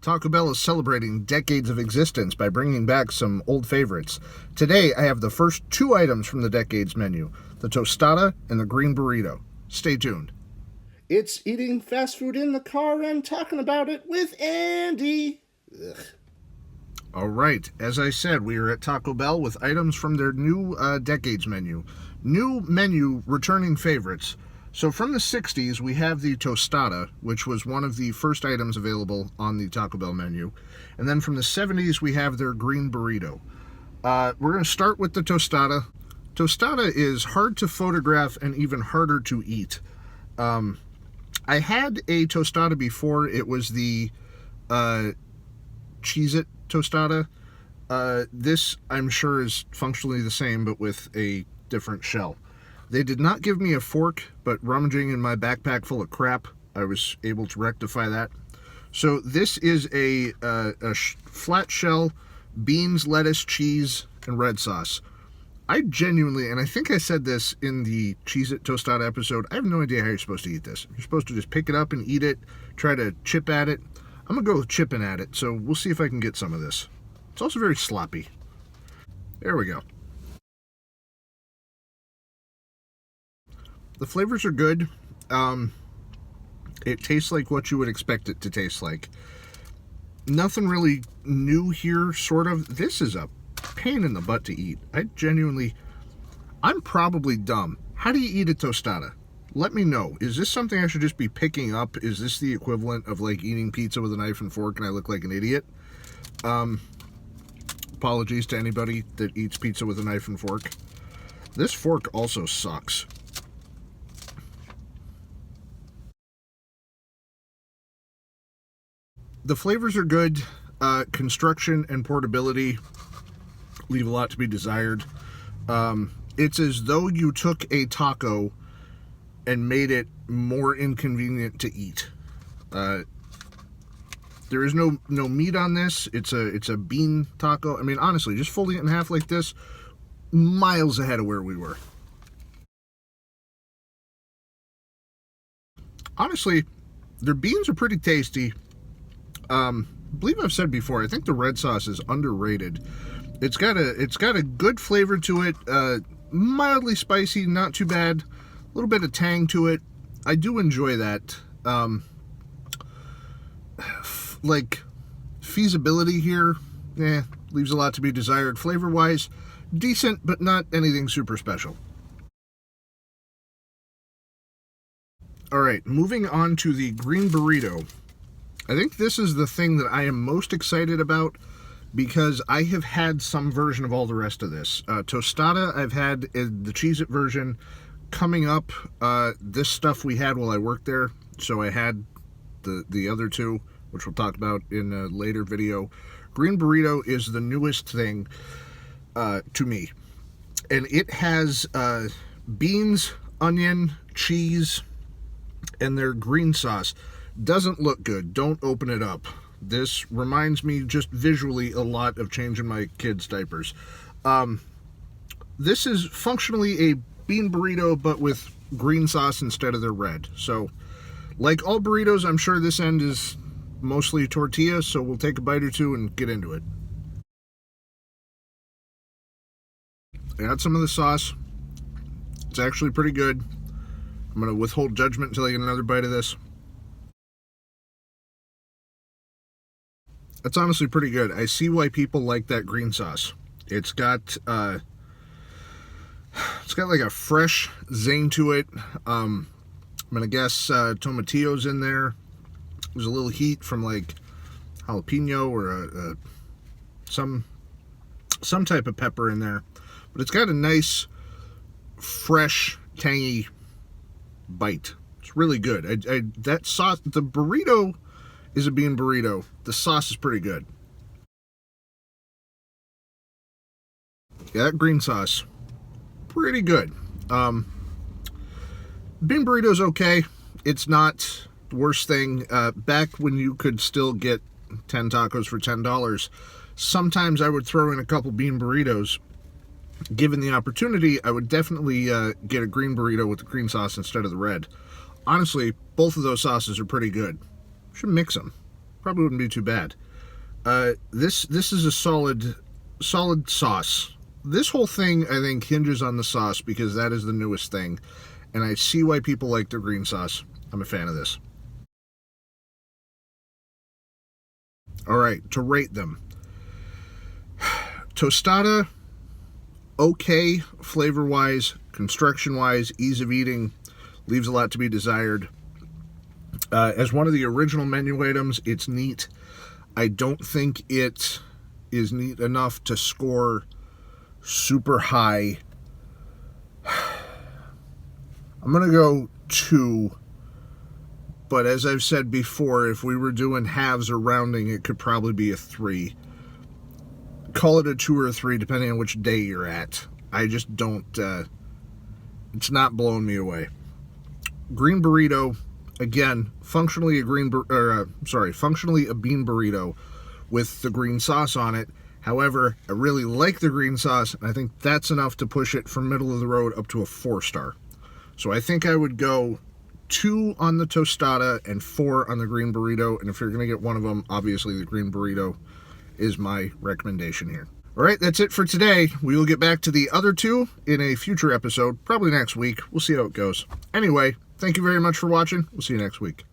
Taco Bell is celebrating decades of existence by bringing back some old favorites. Today, I have the first two items from the decades menu, the Tostada and the Green Burrito. Stay tuned. It's eating fast food in the car and talking about it with Andy. Ugh. All right, as I said, we are at Taco Bell with items from their new decades menu. New menu returning favorites. So from the 60s, we have the Tostada, which was one of the first items available on the Taco Bell menu. And then from the 70s, we have their Green Burrito. We're going to start with the Tostada. Tostada is hard to photograph and even harder to eat. I had a Tostada before. It was the Cheez-It Tostada. This, I'm sure, is functionally the same, but with a different shell. They did not give me a fork, but rummaging in my backpack full of crap, I was able to rectify that. So this is a flat shell, beans, lettuce, cheese, and red sauce. I genuinely, and I think I said this in the Cheez-It Tostada episode, I have no idea how you're supposed to eat this. You're supposed to just pick it up and eat it, try to chip at it. I'm going to go with chipping at it, so we'll see if I can get some of this. It's also very sloppy. There we go. The flavors are good. It tastes like what you would expect it to taste like. Nothing really new here, sort of. This is a pain in the butt to eat. I'm probably dumb. How do you eat a tostada? Let me know. Is this something I should just be picking up? Is this the equivalent of like eating pizza with a knife and fork and I look like an idiot? Apologies to anybody that eats pizza with a knife and fork. This fork also sucks. The flavors are good. Construction and portability leave a lot to be desired. It's as though you took a taco and made it more inconvenient to eat. There is no meat on this. It's a bean taco. I mean, honestly, just folding it in half like this, miles ahead of where we were. Honestly, their beans are pretty tasty. I believe I've said before, I think the red sauce is underrated. It's got a good flavor to it, mildly spicy, not too bad, a little bit of tang to it. I do enjoy that. Like, feasibility here, leaves a lot to be desired. Flavor-wise, decent, but not anything super special. All right, moving on to the Green Burrito. I think this is the thing that I am most excited about because I have had some version of all the rest of this. Tostada, I've had the Cheez-It version. Coming up, this stuff we had while I worked there, so I had the other two, which we'll talk about in a later video. Green Burrito is the newest thing to me, and it has beans, onion, cheese, and their green sauce. Doesn't look good. Don't open it up. This reminds me just visually a lot of changing my kids' diapers. This is functionally a bean burrito, but with green sauce instead of the red. So, like all burritos, I'm sure this end is mostly tortilla, so we'll take a bite or two and get into it. I got some of the sauce. It's actually pretty good. I'm going to withhold judgment until I get another bite of this. That's honestly pretty good. I see why people like that green sauce. It's got like a fresh zing to it. I'm gonna guess tomatillos in there. There's a little heat from like jalapeno or some type of pepper in there. But it's got a nice, fresh, tangy bite. It's really good. That sauce, the burrito is a bean burrito. The sauce is pretty good. Yeah, that green sauce, pretty good. Bean burrito's okay. It's not the worst thing. Back when you could still get 10 tacos for $10, sometimes I would throw in a couple bean burritos. Given the opportunity, I would definitely get a green burrito with the green sauce instead of the red. Honestly, both of those sauces are pretty good. Should mix them. probably wouldn't be too bad. This is a solid sauce. This whole thing, I think, hinges on the sauce because that is the newest thing. And I see why people like their green sauce. I'm a fan of this. All right, to rate them. Tostada, okay, flavor-wise, construction-wise, ease of eating, leaves a lot to be desired. As one of the original menu items, it's neat. I don't think it is neat enough to score super high. I'm going to go 2. But as I've said before, if we were doing halves or rounding, it could probably be a 3. Call it a 2 or a 3, depending on which day you're at. I just don't, it's not blowing me away. Green Burrito, again, functionally a bean burrito with the green sauce on it. However, I really like the green sauce, and I think that's enough to push it from middle of the road up to a 4-star. So I think I would go 2 on the tostada and 4 on the green burrito. And if you're going to get one of them, obviously the green burrito is my recommendation here. All right, that's it for today. We will get back to the other 2 in a future episode, probably next week. We'll see how it goes. Anyway, thank you very much for watching. We'll see you next week.